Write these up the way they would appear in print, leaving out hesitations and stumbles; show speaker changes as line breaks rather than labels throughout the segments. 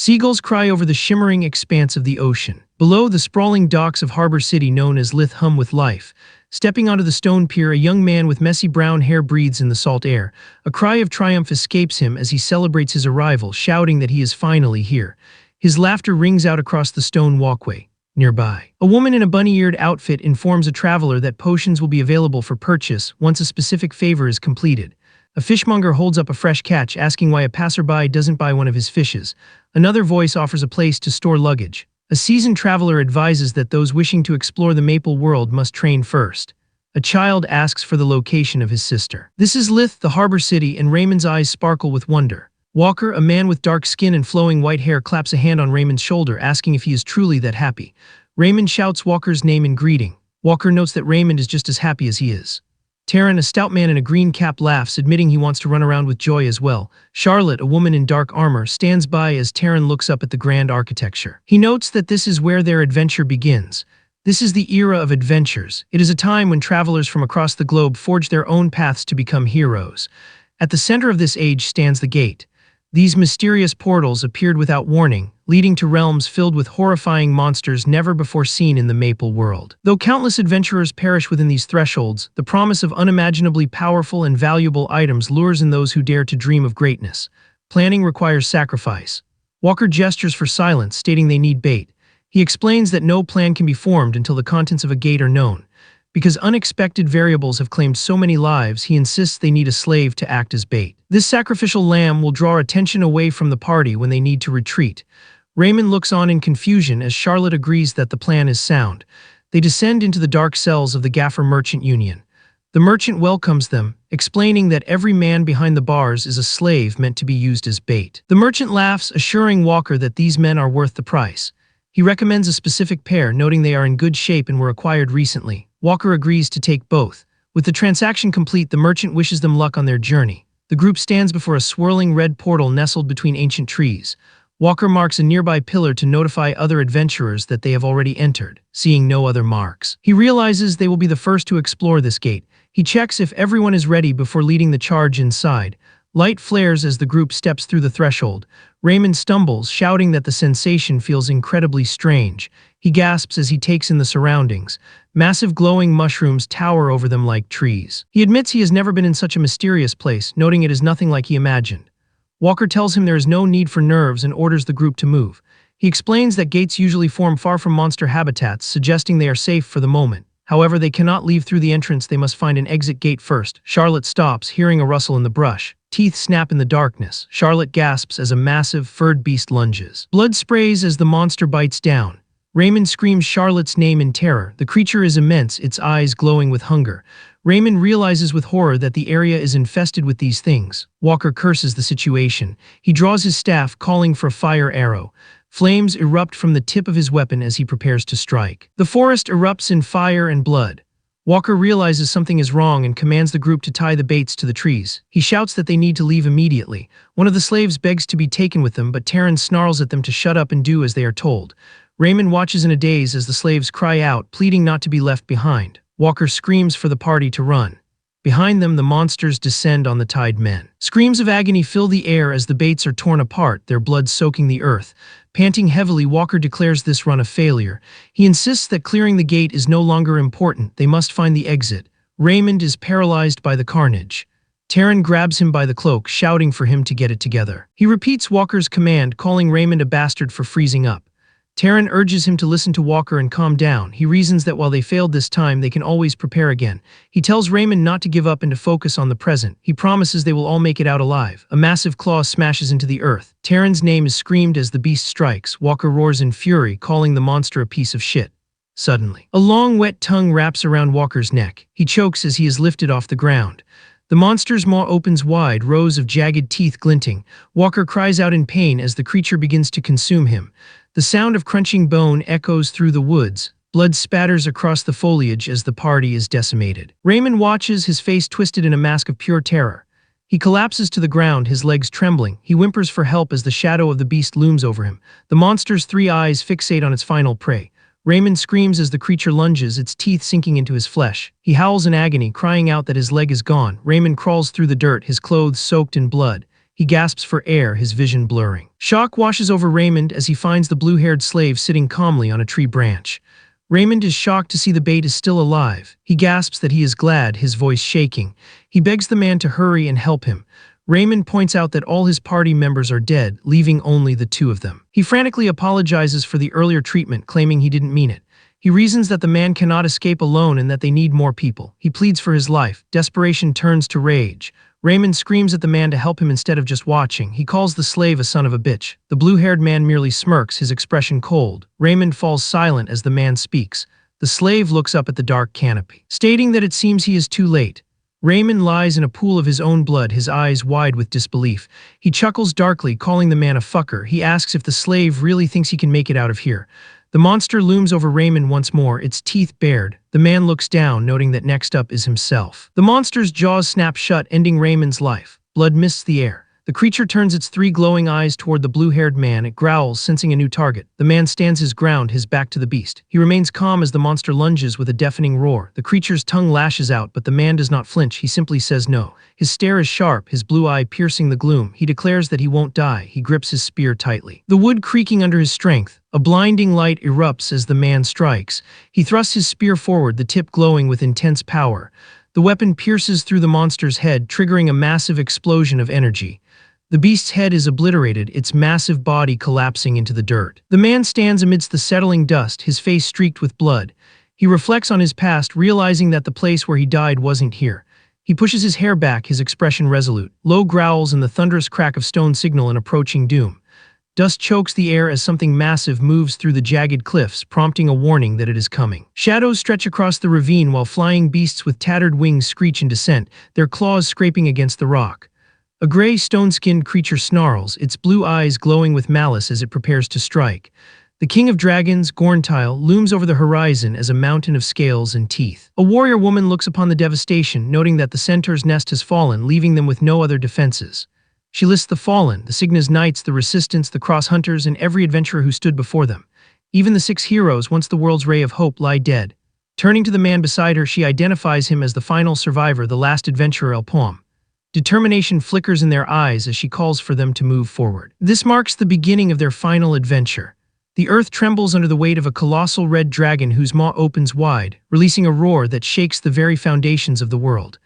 Seagulls cry over the shimmering expanse of the ocean. Below, the sprawling docks of Harbor City known as Lith hum with life. Stepping onto the stone pier, a young man with messy brown hair breathes in the salt air. A cry of triumph escapes him as he celebrates his arrival, shouting that he is finally here. His laughter rings out across the stone walkway. Nearby, a woman in a bunny-eared outfit informs a traveler that potions will be available for purchase once a specific favor is completed. A fishmonger holds up a fresh catch, asking why a passerby doesn't buy one of his fishes. Another voice offers a place to store luggage. A seasoned traveler advises that those wishing to explore the maple world must train first. A child asks for the location of his sister. This is Lith, the harbor city, and Raymond's eyes sparkle with wonder. Walker, a man with dark skin and flowing white hair, claps a hand on Raymond's shoulder, asking if he is truly that happy. Raymond shouts Walker's name in greeting. Walker notes that Raymond is just as happy as he is. Taryn, a stout man in a green cap, laughs, admitting he wants to run around with joy as well. Charlotte, a woman in dark armor, stands by as Taryn looks up at the grand architecture. He notes that this is where their adventure begins. This is the era of adventures. It is a time when travelers from across the globe forge their own paths to become heroes. At the center of this age stands the gate. These mysterious portals appeared without warning, leading to realms filled with horrifying monsters never before seen in the Maple world. Though countless adventurers perish within these thresholds, the promise of unimaginably powerful and valuable items lures in those who dare to dream of greatness. Planning requires sacrifice. Walker gestures for silence, stating they need bait. He explains that no plan can be formed until the contents of a gate are known. Because unexpected variables have claimed so many lives, he insists they need a slave to act as bait. This sacrificial lamb will draw attention away from the party when they need to retreat. Raymond looks on in confusion as Charlotte agrees that the plan is sound. They descend into the dark cells of the Gaffer Merchant Union. The merchant welcomes them, explaining that every man behind the bars is a slave meant to be used as bait. The merchant laughs, assuring Walker that these men are worth the price. He recommends a specific pair, noting they are in good shape and were acquired recently. Walker agrees to take both. With the transaction complete, the merchant wishes them luck on their journey. The group stands before a swirling red portal nestled between ancient trees. Walker marks a nearby pillar to notify other adventurers that they have already entered, seeing no other marks. He realizes they will be the first to explore this gate. He checks if everyone is ready before leading the charge inside. Light flares as the group steps through the threshold. Raymond stumbles, shouting that the sensation feels incredibly strange. He gasps as he takes in the surroundings. Massive glowing mushrooms tower over them like trees. He admits he has never been in such a mysterious place, noting it is nothing like he imagined. Walker tells him there is no need for nerves and orders the group to move. He explains that gates usually form far from monster habitats, suggesting they are safe for the moment. However, they cannot leave through the entrance, they must find an exit gate first. Charlotte stops, hearing a rustle in the brush. Teeth snap in the darkness. Charlotte gasps as a massive, furred beast lunges. Blood sprays as the monster bites down. Raymond screams Charlotte's name in terror. The creature is immense, its eyes glowing with hunger. Raymond realizes with horror that the area is infested with these things. Walker curses the situation. He draws his staff, calling for a fire arrow. Flames erupt from the tip of his weapon as he prepares to strike. The forest erupts in fire and blood. Walker realizes something is wrong and commands the group to tie the baits to the trees. He shouts that they need to leave immediately. One of the slaves begs to be taken with them, but Taryn snarls at them to shut up and do as they are told. Raymond watches in a daze as the slaves cry out, pleading not to be left behind. Walker screams for the party to run. Behind them, the monsters descend on the tied men. Screams of agony fill the air as the baits are torn apart, their blood soaking the earth. Panting heavily, Walker declares this run a failure. He insists that clearing the gate is no longer important. They must find the exit. Raymond is paralyzed by the carnage. Taryn grabs him by the cloak, shouting for him to get it together. He repeats Walker's command, calling Raymond a bastard for freezing up. Taryn urges him to listen to Walker and calm down. He reasons that while they failed this time, they can always prepare again. He tells Raymond not to give up and to focus on the present. He promises they will all make it out alive. A massive claw smashes into the earth. Taryn's name is screamed as the beast strikes. Walker roars in fury, calling the monster a piece of shit. Suddenly, a long, wet tongue wraps around Walker's neck. He chokes as he is lifted off the ground. The monster's maw opens wide, rows of jagged teeth glinting. Walker cries out in pain as the creature begins to consume him. The sound of crunching bone echoes through the woods. Blood spatters across the foliage as the party is decimated. Raymond watches, his face twisted in a mask of pure terror. He collapses to the ground, his legs trembling. He whimpers for help as the shadow of the beast looms over him. The monster's 3 eyes fixate on its final prey. Raymond screams as the creature lunges, its teeth sinking into his flesh. He howls in agony, crying out that his leg is gone. Raymond crawls through the dirt, his clothes soaked in blood. He gasps for air, his vision blurring. Shock washes over Raymond as he finds the blue-haired slave sitting calmly on a tree branch. Raymond is shocked to see the bait is still alive. He gasps that he is glad, his voice shaking. He begs the man to hurry and help him. Raymond points out that all his party members are dead, leaving only the two of them. He frantically apologizes for the earlier treatment, claiming he didn't mean it. He reasons that the man cannot escape alone and that they need more people. He pleads for his life. Desperation turns to rage. Raymond screams at the man to help him instead of just watching. He calls the slave a son of a bitch. The blue-haired man merely smirks, his expression cold. Raymond falls silent as the man speaks. The slave looks up at the dark canopy, stating that it seems he is too late. Raymond lies in a pool of his own blood, his eyes wide with disbelief. He chuckles darkly, calling the man a fucker. He asks if the slave really thinks he can make it out of here. The monster looms over Raymond once more, its teeth bared. The man looks down, noting that next up is himself. The monster's jaws snap shut, ending Raymond's life. Blood mists the air. The creature turns its three glowing eyes toward the blue-haired man. It growls, sensing a new target. The man stands his ground, his back to the beast. He remains calm as the monster lunges with a deafening roar. The creature's tongue lashes out, but the man does not flinch. He simply says no. His stare is sharp, his blue eye piercing the gloom. He declares that he won't die. He grips his spear tightly, the wood creaking under his strength. A blinding light erupts as the man strikes. He thrusts his spear forward, the tip glowing with intense power. The weapon pierces through the monster's head, triggering a massive explosion of energy. The beast's head is obliterated, its massive body collapsing into the dirt. The man stands amidst the settling dust, his face streaked with blood. He reflects on his past, realizing that the place where he died wasn't here. He pushes his hair back, his expression resolute. Low growls and the thunderous crack of stone signal an approaching doom. Dust chokes the air as something massive moves through the jagged cliffs, prompting a warning that it is coming. Shadows stretch across the ravine while flying beasts with tattered wings screech in descent, their claws scraping against the rock. A gray, stone-skinned creature snarls, its blue eyes glowing with malice as it prepares to strike. The king of dragons, Gorntile, looms over the horizon as a mountain of scales and teeth. A warrior woman looks upon the devastation, noting that the centaur's nest has fallen, leaving them with no other defenses. She lists the fallen, the Cygna's knights, the resistance, the cross-hunters, and every adventurer who stood before them. Even the 6 heroes, once the world's ray of hope, lie dead. Turning to the man beside her, she identifies him as the final survivor, the last adventurer, Elpom. Determination flickers in their eyes as she calls for them to move forward. This marks the beginning of their final adventure. The earth trembles under the weight of a colossal red dragon whose maw opens wide, releasing a roar that shakes the very foundations of the world.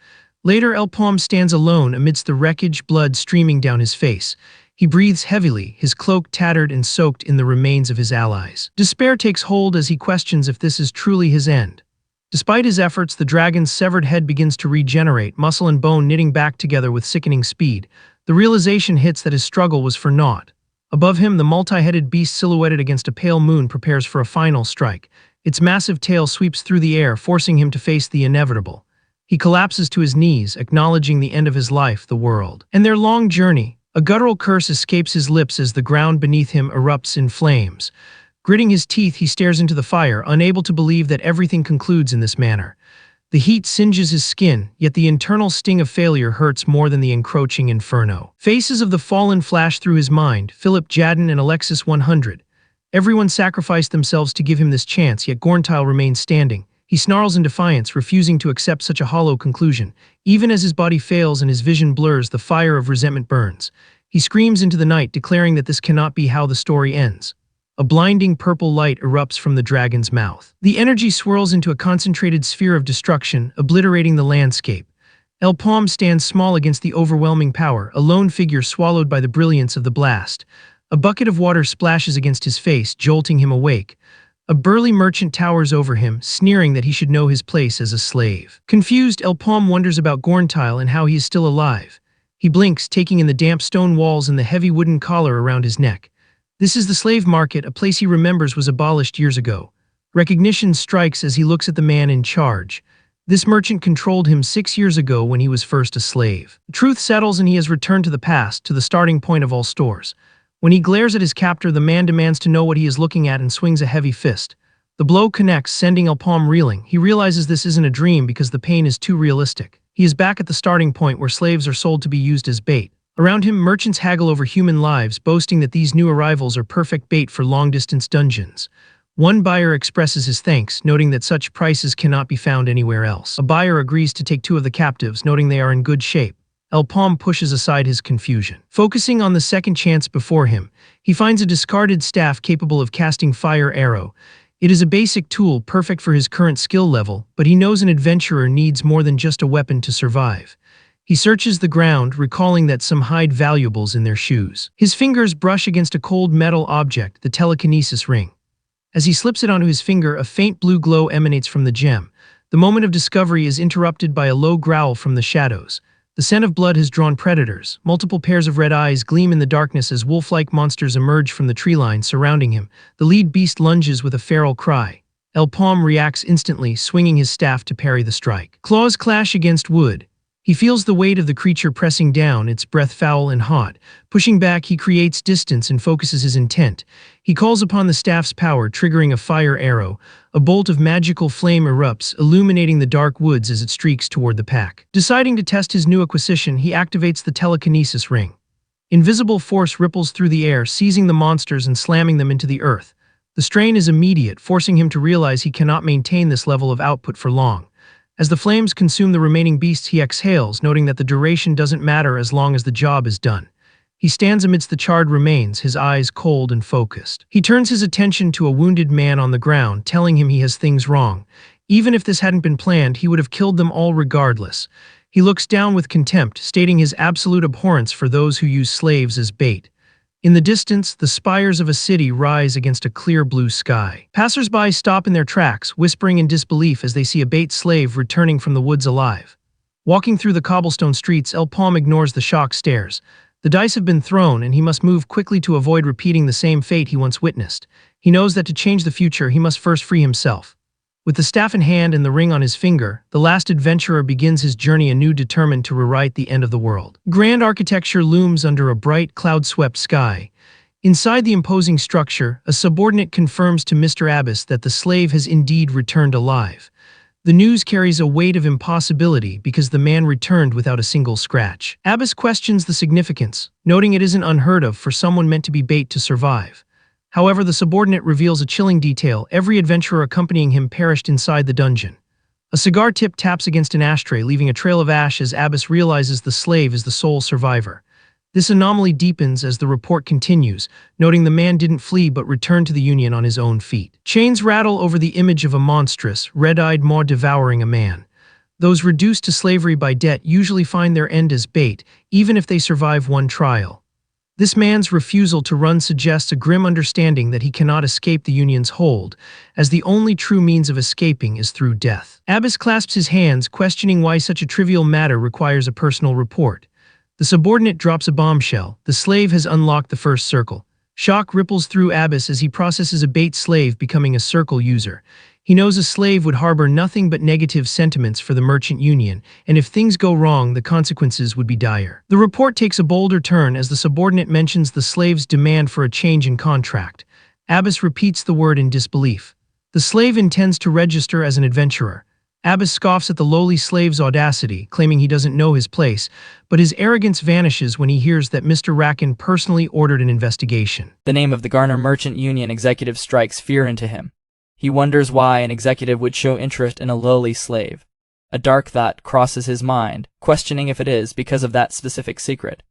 Later, Elpom stands alone amidst the wreckage, blood streaming down his face. He breathes heavily, his cloak tattered and soaked in the remains of his allies. Despair takes hold as he questions if this is truly his end. Despite his efforts, the dragon's severed head begins to regenerate, muscle and bone knitting back together with sickening speed. The realization hits that his struggle was for naught. Above him, the multi-headed beast silhouetted against a pale moon prepares for a final strike. Its massive tail sweeps through the air, forcing him to face the inevitable. He collapses to his knees, acknowledging the end of his life, the world, and their long journey. A guttural curse escapes his lips as the ground beneath him erupts in flames. Gritting his teeth, he stares into the fire, unable to believe that everything concludes in this manner. The heat singes his skin, yet the internal sting of failure hurts more than the encroaching inferno. Faces of the fallen flash through his mind, Philip, Jadden, and Alexis 100. Everyone sacrificed themselves to give him this chance, yet Gorntile remains standing. He snarls in defiance, refusing to accept such a hollow conclusion. Even as his body fails and his vision blurs, the fire of resentment burns. He screams into the night, declaring that this cannot be how the story ends. A blinding purple light erupts from the dragon's mouth. The energy swirls into a concentrated sphere of destruction, obliterating the landscape. Elpom stands small against the overwhelming power, a lone figure swallowed by the brilliance of the blast. A bucket of water splashes against his face, jolting him awake. A burly merchant towers over him, sneering that he should know his place as a slave. Confused, Elpom wonders about Gorntile and how he is still alive. He blinks, taking in the damp stone walls and the heavy wooden collar around his neck. This is the slave market, a place he remembers was abolished years ago. Recognition strikes as he looks at the man in charge. This merchant controlled him 6 years ago when he was first a slave. The truth settles and he has returned to the past, to the starting point of all stores. When he glares at his captor, the man demands to know what he is looking at and swings a heavy fist. The blow connects, sending Elpom reeling. He realizes this isn't a dream because the pain is too realistic. He is back at the starting point where slaves are sold to be used as bait. Around him, merchants haggle over human lives, boasting that these new arrivals are perfect bait for long-distance dungeons. One buyer expresses his thanks, noting that such prices cannot be found anywhere else. A buyer agrees to take 2 of the captives, noting they are in good shape. El Palm pushes aside his confusion. Focusing on the second chance before him, he finds a discarded staff capable of casting fire arrow. It is a basic tool perfect for his current skill level, but he knows an adventurer needs more than just a weapon to survive. He searches the ground, recalling that some hide valuables in their shoes. His fingers brush against a cold metal object, the telekinesis ring. As he slips it onto his finger, a faint blue glow emanates from the gem. The moment of discovery is interrupted by a low growl from the shadows. The scent of blood has drawn predators. Multiple pairs of red eyes gleam in the darkness as wolf-like monsters emerge from the tree line surrounding him. The lead beast lunges with a feral cry. El Palm reacts instantly, swinging his staff to parry the strike. Claws clash against wood. He feels the weight of the creature pressing down, its breath foul and hot. Pushing back, he creates distance and focuses his intent. He calls upon the staff's power, triggering a fire arrow. A bolt of magical flame erupts, illuminating the dark woods as it streaks toward the pack. Deciding to test his new acquisition, he activates the telekinesis ring. Invisible force ripples through the air, seizing the monsters and slamming them into the earth. The strain is immediate, forcing him to realize he cannot maintain this level of output for long. As the flames consume the remaining beasts, he exhales, noting that the duration doesn't matter as long as the job is done. He stands amidst the charred remains, his eyes cold and focused. He turns his attention to a wounded man on the ground, telling him he has things wrong. Even if this hadn't been planned, he would have killed them all regardless. He looks down with contempt, stating his absolute abhorrence for those who use slaves as bait. In the distance, the spires of a city rise against a clear blue sky. Passers-by stop in their tracks, whispering in disbelief as they see a bait slave returning from the woods alive. Walking through the cobblestone streets, El Palm ignores the shocked stares. The dice have been thrown, and he must move quickly to avoid repeating the same fate he once witnessed. He knows that to change the future, he must first free himself. With the staff in hand and the ring on his finger, the last adventurer begins his journey anew, determined to rewrite the end of the world. Grand architecture looms under a bright, cloud-swept sky. Inside the imposing structure, a subordinate confirms to Mr. Abbas that the slave has indeed returned alive. The news carries a weight of impossibility because the man returned without a single scratch. Abbas questions the significance, noting it isn't unheard of for someone meant to be bait to survive. However, the subordinate reveals a chilling detail: every adventurer accompanying him perished inside the dungeon. A cigar tip taps against an ashtray, leaving a trail of ash as Abbas realizes the slave is the sole survivor. This anomaly deepens as the report continues, noting the man didn't flee but returned to the Union on his own feet. Chains rattle over the image of a monstrous, red-eyed maw devouring a man. Those reduced to slavery by debt usually find their end as bait, even if they survive one trial. This man's refusal to run suggests a grim understanding that he cannot escape the Union's hold, as the only true means of escaping is through death. Abbas clasps his hands, questioning why such a trivial matter requires a personal report. The subordinate drops a bombshell. The slave has unlocked the first circle. Shock ripples through Abbas as he processes a bait slave becoming a circle user. He knows a slave would harbor nothing but negative sentiments for the Merchant Union, and if things go wrong, the consequences would be dire. The report takes a bolder turn as the subordinate mentions the slave's demand for a change in contract. Abbas repeats the word in disbelief. The slave intends to register as an adventurer. Abbas scoffs at the lowly slave's audacity, claiming he doesn't know his place, but his arrogance vanishes when he hears that Mr. Rackin personally ordered an investigation.
The name of the Garner Merchant Union executive strikes fear into him. He wonders why an executive would show interest in a lowly slave. A dark thought crosses his mind, questioning if it is because of that specific secret.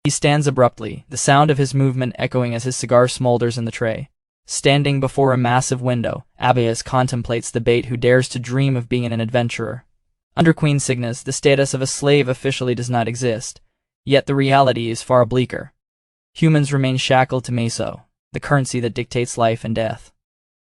He stands abruptly, the sound of his movement echoing as his cigar smolders in the tray. Standing before a massive window, Abbas contemplates the bait who dares to dream of being an adventurer. Under Queen Cygnus, the status of a slave officially does not exist, yet the reality is far bleaker. Humans remain shackled to meso, the currency that dictates life and death.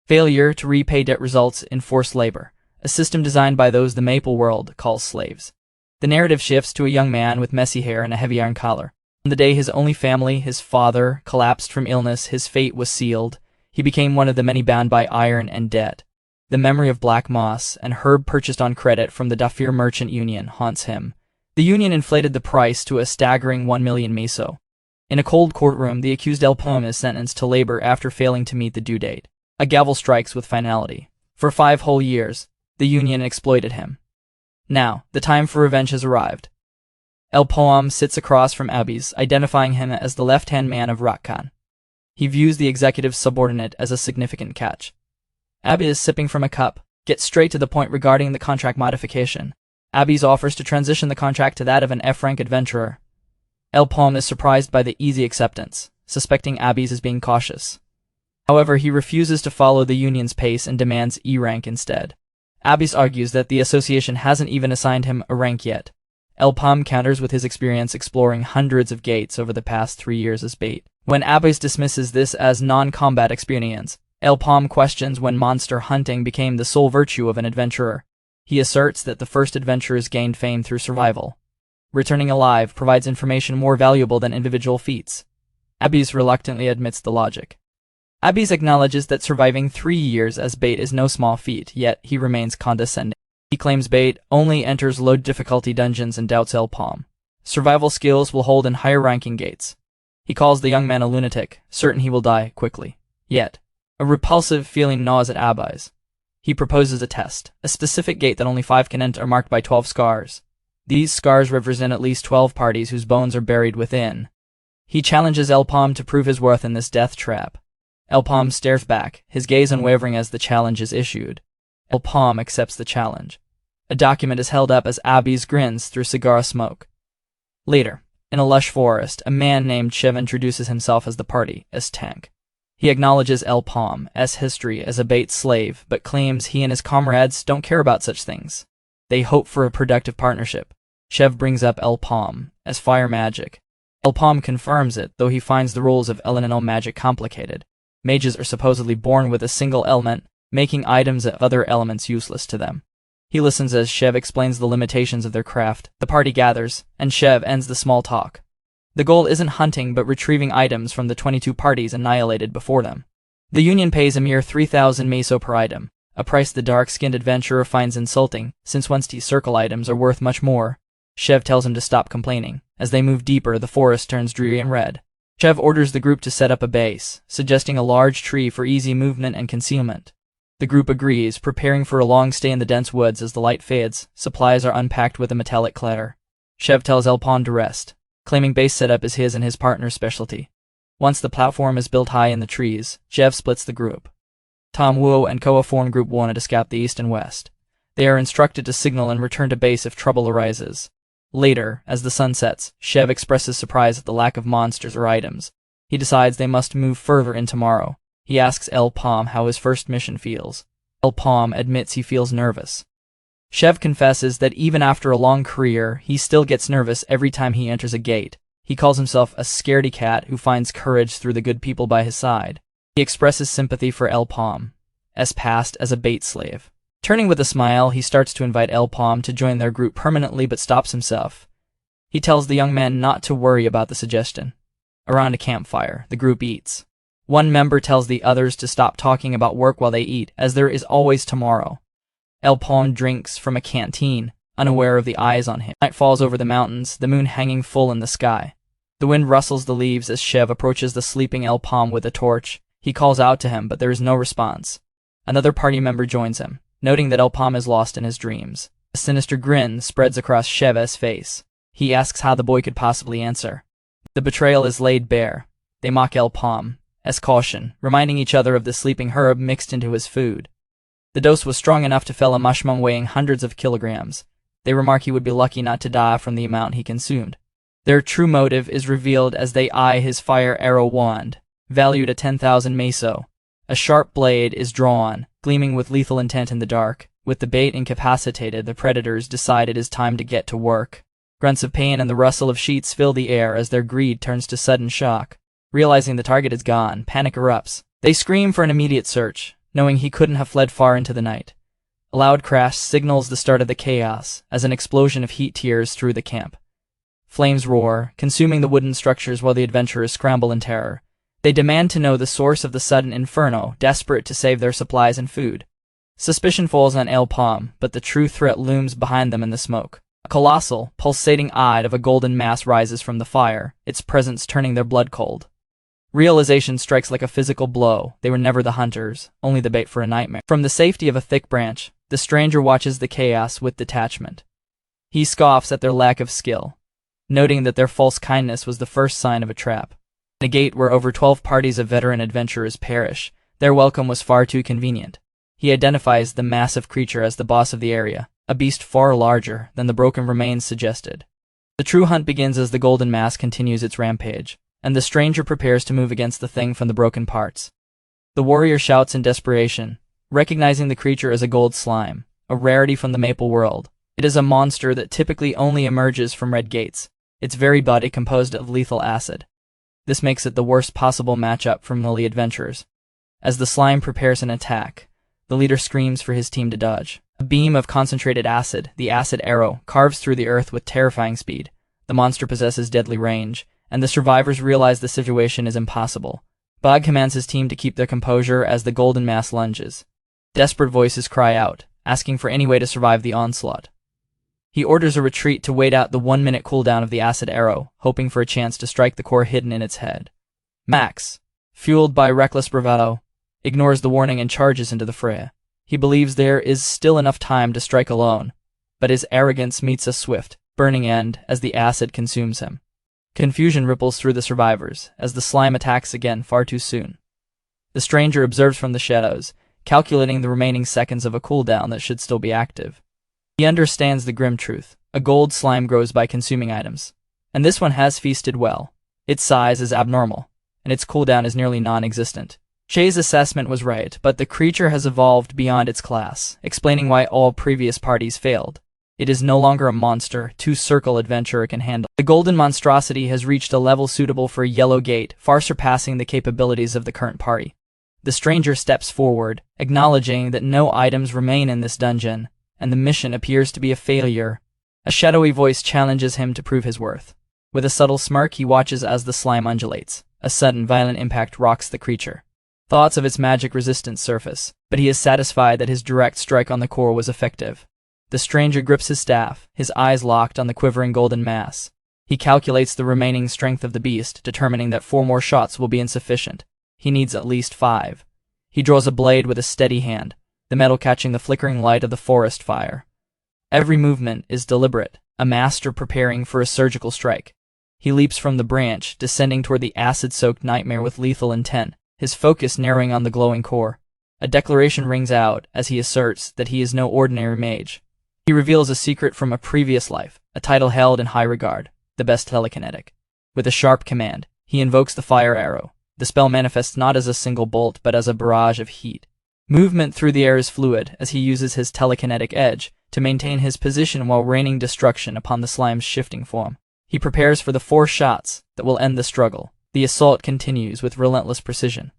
Failure to repay debt results in forced labor, a system designed by those the Maple world calls slaves. The narrative shifts to a young man with messy hair and a heavy iron collar. On the day his only family, his father, collapsed from illness, his fate was sealed. He became one of the many bound by iron and debt. The memory of black moss and herb purchased on credit from the Dafir Merchant Union haunts him. The union inflated the price to a staggering 1 million meso. In a cold courtroom, the accused El Palm is sentenced to labor after failing to meet the due date. A gavel strikes with finality. For 5 whole years, the Union exploited him. Now, the time for revenge has arrived. El Palm sits across from Abbas, identifying him as the left-hand man of Rakkan. He views the executive's subordinate as a significant catch. Abbas, sipping from a cup, gets straight to the point regarding the contract modification. Abby's offers to transition the contract to that of an F-rank adventurer. Elpom is surprised by the easy acceptance, suspecting Abby's as being cautious. However, he refuses to follow the union's pace and demands E-rank instead. Abby's argues that the association hasn't even assigned him a rank yet. Elpom counters with his experience exploring hundreds of gates over the past 3 years as bait. When Abby's dismisses this as non-combat experience, Elpom questions when monster hunting became the sole virtue of an adventurer. He asserts that the first adventurers gained fame through survival. Returning alive provides information more valuable than individual feats. Abby's reluctantly admits the logic. Abby's acknowledges that surviving 3 years as bait is no small feat, yet he remains condescending. He claims bait only enters low difficulty dungeons and doubts Elpom. Survival skills will hold in higher ranking gates. He calls the young man a lunatic, certain he will die quickly. Yet, a repulsive feeling gnaws at Abby's. He proposes a test, a specific gate that only 5 can enter marked by 12 scars. These scars represent at least 12 parties whose bones are buried within. He challenges Elpom to prove his worth in this death trap. Elpom stares back, his gaze unwavering as the challenge is issued. Elpom accepts the challenge. A document is held up as Abby's grins through cigar smoke. Later, in a lush forest, a man named Chev introduces himself as the party, as Tank. He acknowledges Elpom's history as a bait slave, but claims he and his comrades don't care about such things. They hope for a productive partnership. Chev brings up Elpom as fire magic. Elpom confirms it, though he finds the rules of elemental magic complicated. Mages are supposedly born with a single element, making items of other elements useless to them. He listens as Chev explains the limitations of their craft. The party gathers, and Chev ends the small talk. The goal isn't hunting but retrieving items from the 22 parties annihilated before them. The Union pays a mere 3,000 meso per item, a price the dark-skinned adventurer finds insulting, since Wednesday's circle items are worth much more. Chev tells him to stop complaining. As they move deeper, the forest turns dreary and red. Chev orders the group to set up a base, suggesting a large tree for easy movement and concealment. The group agrees, preparing for a long stay in the dense woods. As the light fades, supplies are unpacked with a metallic clatter. Chev tells Elpom to rest, claiming base setup is his and his partner's specialty. Once the platform is built high in the trees, Chev splits the group. Tom Wu and Koa form Group 1 to scout the east and west. They are instructed to signal and return to base if trouble arises. Later, as the sun sets, Chev expresses surprise at the lack of monsters or items. He decides they must move further in tomorrow. He asks Elpom how his first mission feels. Elpom admits he feels nervous. Chev confesses that even after a long career, he still gets nervous every time he enters a gate. He calls himself a scaredy cat who finds courage through the good people by his side. He expresses sympathy for Elpom's past as a bait slave. Turning with a smile, he starts to invite Elpom to join their group permanently but stops himself. He tells the young man not to worry about the suggestion. Around a campfire, the group eats. One member tells the others to stop talking about work while they eat, as there is always tomorrow. Elpom drinks from a canteen, unaware of the eyes on him. Night falls over the mountains, the moon hanging full in the sky. The wind rustles the leaves as Chev approaches the sleeping Elpom with a torch. He calls out to him, but there is no response. Another party member joins him, noting that Elpom is lost in his dreams. A sinister grin spreads across Chev's face. He asks how the boy could possibly answer. The betrayal is laid bare. They mock Elpom's caution, reminding each other of the sleeping herb mixed into his food. The dose was strong enough to fell a mushroom weighing hundreds of kilograms. They remark he would be lucky not to die from the amount he consumed. Their true motive is revealed as they eye his fire arrow wand, valued at 10,000 meso. A sharp blade is drawn, gleaming with lethal intent in the dark. With the bait incapacitated, the predators decide it is time to get to work. Grunts of pain and the rustle of sheets fill the air as their greed turns to sudden shock. Realizing the target is gone, panic erupts. They scream for an immediate search, knowing he couldn't have fled far into the night. A loud crash signals the start of the chaos, as an explosion of heat tears through the camp. Flames roar, consuming the wooden structures while the adventurers scramble in terror. They demand to know the source of the sudden inferno, desperate to save their supplies and food. Suspicion falls on Elpom, but the true threat looms behind them in the smoke. A colossal, pulsating eye of a golden mass rises from the fire, its presence turning their blood cold. Realization strikes like a physical blow. They were never the hunters, only the bait for a nightmare. From the safety of a thick branch, the stranger watches the chaos with detachment. He scoffs at their lack of skill, noting that their false kindness was the first sign of a trap. In a gate where over 12 parties of veteran adventurers perish, their welcome was far too convenient. He identifies the massive creature as the boss of the area, a beast far larger than the broken remains suggested. The true hunt begins as the golden mass continues its rampage, and the stranger prepares to move against the thing from the broken parts. The warrior shouts in desperation, recognizing the creature as a gold slime, a rarity from the maple world. It is a monster that typically only emerges from red gates, its very body composed of lethal acid. This makes it the worst possible matchup for melee adventurers. As the slime prepares an attack, the leader screams for his team to dodge. A beam of concentrated acid, the acid arrow, carves through the earth with terrifying speed. The monster possesses deadly range, and the survivors realize the situation is impossible. Bog commands his team to keep their composure as the golden mass lunges. Desperate voices cry out, asking for any way to survive the onslaught. He orders a retreat to wait out the 1-minute cooldown of the acid arrow, hoping for a chance to strike the core hidden in its head. Max, fueled by reckless bravado, ignores the warning and charges into the fray. He believes there is still enough time to strike alone, but his arrogance meets a swift, burning end as the acid consumes him. Confusion ripples through the survivors as the slime attacks again far too soon. The stranger observes from the shadows, calculating the remaining seconds of a cooldown that should still be active. He understands the grim truth. A gold slime grows by consuming items, and this one has feasted well. Its size is abnormal, and its cooldown is nearly non-existent. Che's assessment was right, but the creature has evolved beyond its class, explaining why all previous parties failed. It is no longer a monster two-circle adventurer can handle. The golden monstrosity has reached a level suitable for a yellow gate, far surpassing the capabilities of the current party. The stranger steps forward, acknowledging that no items remain in this dungeon, and the mission appears to be a failure. A shadowy voice challenges him to prove his worth. With a subtle smirk, he watches as the slime undulates. A sudden, violent impact rocks the creature. Thoughts of its magic resistance surface, but he is satisfied that his direct strike on the core was effective. The stranger grips his staff, his eyes locked on the quivering golden mass. He calculates the remaining strength of the beast, determining that 4 more shots will be insufficient. He needs at least 5. He draws a blade with a steady hand, the metal catching the flickering light of the forest fire. Every movement is deliberate, a master preparing for a surgical strike. He leaps from the branch, descending toward the acid-soaked nightmare with lethal intent, his focus narrowing on the glowing core. A declaration rings out as he asserts that he is no ordinary mage. He reveals a secret from a previous life, a title held in high regard, the best telekinetic. With a sharp command, he invokes the fire arrow. The spell manifests not as a single bolt, but as a barrage of heat. Movement through the air is fluid as he uses his telekinetic edge to maintain his position while raining destruction upon the slime's shifting form. He prepares for the 4 shots that will end the struggle. The assault continues with relentless precision.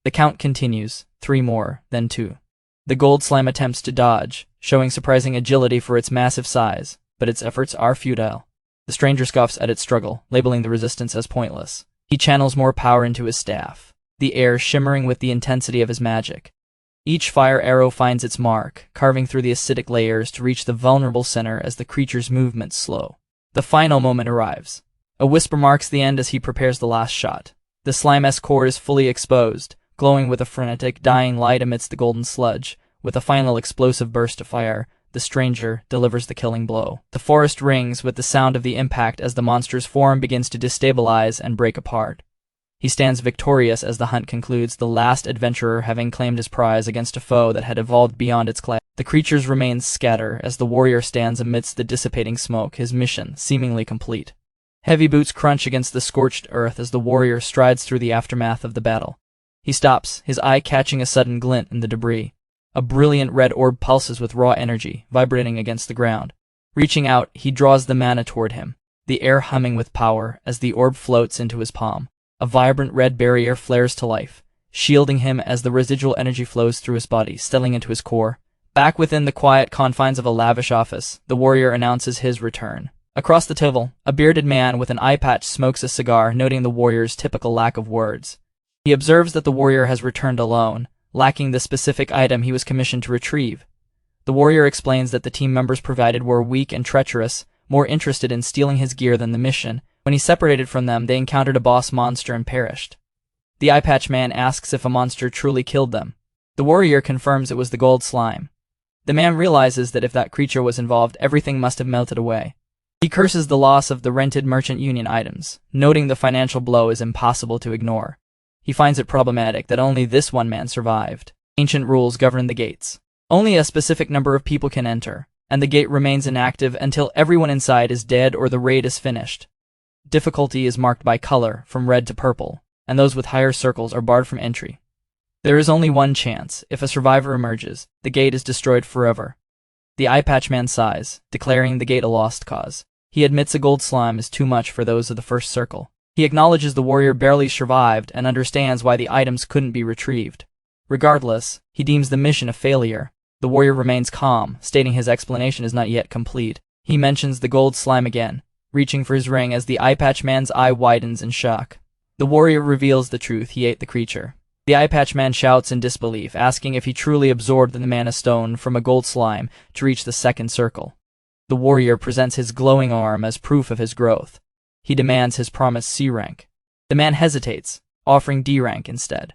The count continues, 3 more, then 2. The gold slime attempts to dodge, showing surprising agility for its massive size, but its efforts are futile. The stranger scoffs at its struggle, labeling the resistance as pointless. He channels more power into his staff, the air shimmering with the intensity of his magic. Each fire arrow finds its mark, carving through the acidic layers to reach the vulnerable center as the creature's movements slow. The final moment arrives. A whisper marks the end as he prepares the last shot. The slime-esque core is fully exposed, glowing with a frenetic, dying light amidst the golden sludge. With a final explosive burst of fire, the stranger delivers the killing blow. The forest rings with the sound of the impact as the monster's form begins to destabilize and break apart. He stands victorious as the hunt concludes, the last adventurer having claimed his prize against a foe that had evolved beyond its class. The creature's remains scatter as the warrior stands amidst the dissipating smoke, his mission seemingly complete. Heavy boots crunch against the scorched earth as the warrior strides through the aftermath of the battle. He stops, his eye catching a sudden glint in the debris. A brilliant red orb pulses with raw energy, vibrating against the ground. Reaching out, he draws the mana toward him, the air humming with power as the orb floats into his palm. A vibrant red barrier flares to life, shielding him as the residual energy flows through his body, settling into his core. Back within the quiet confines of a lavish office, the warrior announces his return. Across the table, a bearded man with an eye patch smokes a cigar, noting the warrior's typical lack of words. He observes that the warrior has returned alone, lacking the specific item he was commissioned to retrieve. The warrior explains that the team members provided were weak and treacherous, more interested in stealing his gear than the mission. When he separated from them, they encountered a boss monster and perished. The eye patch man asks if a monster truly killed them. The warrior confirms it was the gold slime. The man realizes that if that creature was involved, everything must have melted away. He curses the loss of the rented Merchant Union items, noting the financial blow is impossible to ignore. He finds it problematic that only this one man survived. Ancient rules govern the gates. Only a specific number of people can enter. and the gate remains inactive until everyone inside is dead or the raid is finished. Difficulty is marked by color, from red to purple, and those with higher circles are barred from entry. There is only one chance. If a survivor emerges, the gate is destroyed forever. The eye patch man sighs, declaring the gate a lost cause. He admits a gold slime is too much for those of the first circle. He acknowledges the warrior barely survived and understands why the items couldn't be retrieved. Regardless, he deems the mission a failure. The warrior remains calm, stating his explanation is not yet complete. He mentions the gold slime again, reaching for his ring as the eye patch man's eye widens in shock. The warrior reveals the truth: he ate the creature. The eye patch man shouts in disbelief, asking if he truly absorbed the mana stone from a gold slime to reach the second circle. The warrior presents his glowing arm as proof of his growth. He demands his promised C rank. The man hesitates, offering D rank instead.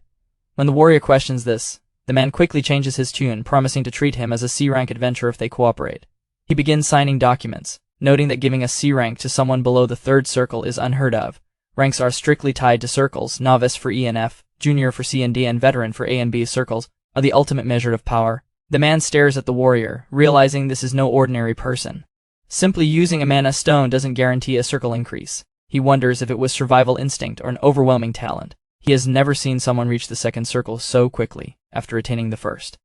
When the warrior questions this, the man quickly changes his tune, promising to treat him as a C rank adventurer if they cooperate. He begins signing documents, noting that giving a C rank to someone below the third circle is unheard of. Ranks are strictly tied to circles. Novice for E and F, Junior for C and D, and Veteran for A and B circles are the ultimate measure of power. The man stares at the warrior, realizing this is no ordinary person. Simply using a mana stone doesn't guarantee a circle increase. He wonders if it was survival instinct or an overwhelming talent. He has never seen someone reach the second circle so quickly after attaining the first.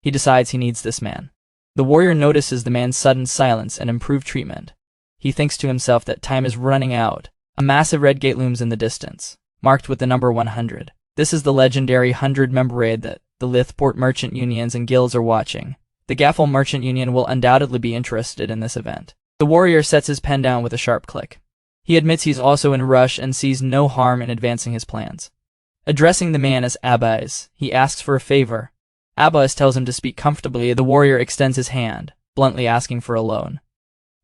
He decides he needs this man. The warrior notices the man's sudden silence and improved treatment. He thinks to himself that time is running out. A massive red gate looms in the distance, marked with the number 100. This is the legendary 100-member raid that the Lith port merchant unions and guilds are watching. The Gaffel Merchant Union will undoubtedly be interested in this event. The warrior sets his pen down with a sharp click. He admits he's also in a rush and sees no harm in advancing his plans. Addressing the man as Abbas, he asks for a favor. Abbas tells him to speak comfortably. The warrior extends his hand, bluntly asking for a loan.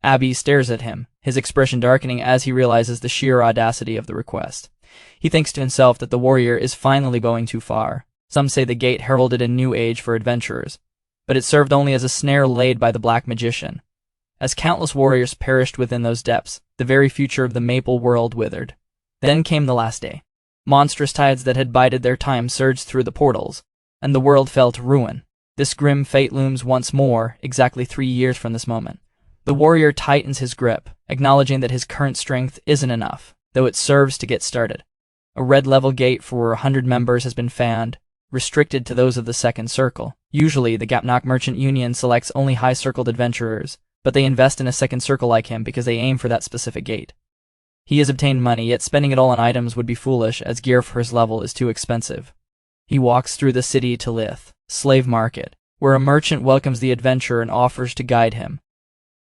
Abby stares at him, his expression darkening as he realizes the sheer audacity of the request. He thinks to himself that the warrior is finally going too far. Some say the gate heralded a new age for adventurers, but it served only as a snare laid by the black magician. As countless warriors perished within those depths, the very future of the maple world withered. Then came the last day. Monstrous tides that had bided their time surged through the portals, and the world fell to ruin. This grim fate looms once more, exactly 3 years from this moment. The warrior tightens his grip, acknowledging that his current strength isn't enough, though it serves to get started. A red-level gate for 100 members has been found, restricted to those of the second circle. Usually, the Gapnok Merchant Union selects only high-circled adventurers, but they invest in a second circle like him because they aim for that specific gate. He has obtained money, yet spending it all on items would be foolish, as gear for his level is too expensive. He walks through the city to Lith, slave market, where a merchant welcomes the adventurer and offers to guide him.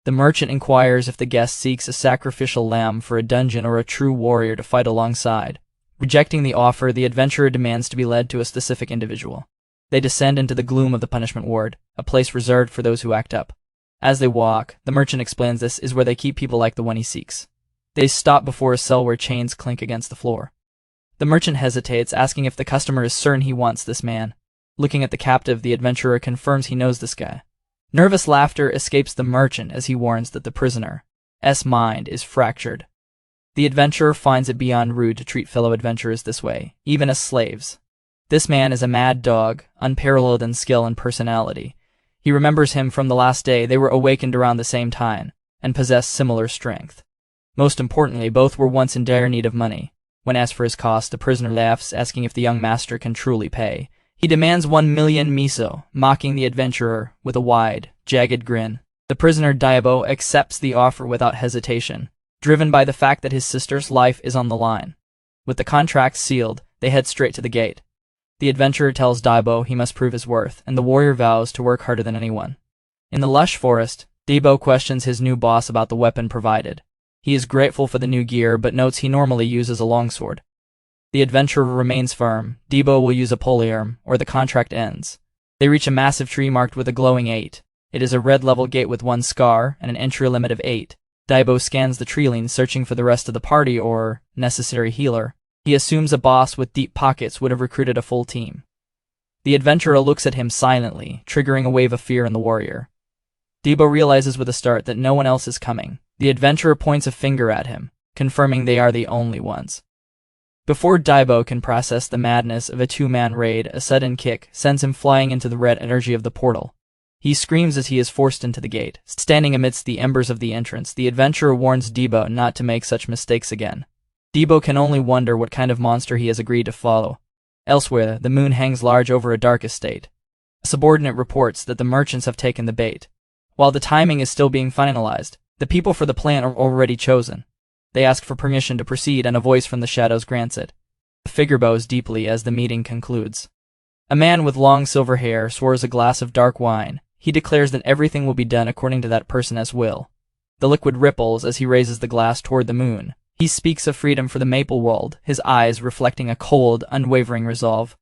The merchant inquires if the guest seeks a sacrificial lamb for a dungeon or a true warrior to fight alongside. Rejecting the offer, the adventurer demands to be led to a specific individual. They descend into the gloom of the punishment ward, a place reserved for those who act up. As they walk, the merchant explains this is where they keep people like the one he seeks. They stop before a cell where chains clink against the floor. The merchant hesitates, asking if the customer is certain he wants this man. Looking at the captive, the adventurer confirms he knows this guy. Nervous laughter escapes the merchant as he warns that the prisoner's mind is fractured. The adventurer finds it beyond rude to treat fellow adventurers this way, even as slaves. This man is a mad dog, unparalleled in skill and personality. He remembers him from the last day. They were awakened around the same time, and possessed similar strength. Most importantly, both were once in dire need of money. When asked for his cost, the prisoner laughs, asking if the young master can truly pay. He demands 1 million miso, mocking the adventurer with a wide, jagged grin. The prisoner Daibo accepts the offer without hesitation, driven by the fact that his sister's life is on the line. With the contract sealed, they head straight to the gate. The adventurer tells Daibo he must prove his worth, and the warrior vows to work harder than anyone. In the lush forest, Daibo questions his new boss about the weapon provided. He is grateful for the new gear, but notes he normally uses a longsword. The adventurer remains firm. Daibo will use a polearm, or the contract ends. They reach a massive tree marked with a glowing 8. It is a red-level gate with 1 scar and an entry limit of 8. Daibo scans the treeline, searching for the rest of the party or necessary healer. He assumes a boss with deep pockets would have recruited a full team. The adventurer looks at him silently, triggering a wave of fear in the warrior. Daibo realizes with a start that no one else is coming. The adventurer points a finger at him, confirming they are the only ones. Before Daibo can process the madness of a 2-man raid, a sudden kick sends him flying into the red energy of the portal. He screams as he is forced into the gate. Standing amidst the embers of the entrance, the adventurer warns Debo not to make such mistakes again. Debo can only wonder what kind of monster he has agreed to follow. Elsewhere, the moon hangs large over a dark estate. A subordinate reports that the merchants have taken the bait. While the timing is still being finalized, the people for the plan are already chosen. They ask for permission to proceed, and a voice from the shadows grants it. The figure bows deeply as the meeting concludes. A man with long silver hair swirls a glass of dark wine. He declares that everything will be done according to that person's will. The liquid ripples as he raises the glass toward the moon. He speaks of freedom for the maple world, his eyes reflecting a cold, unwavering resolve.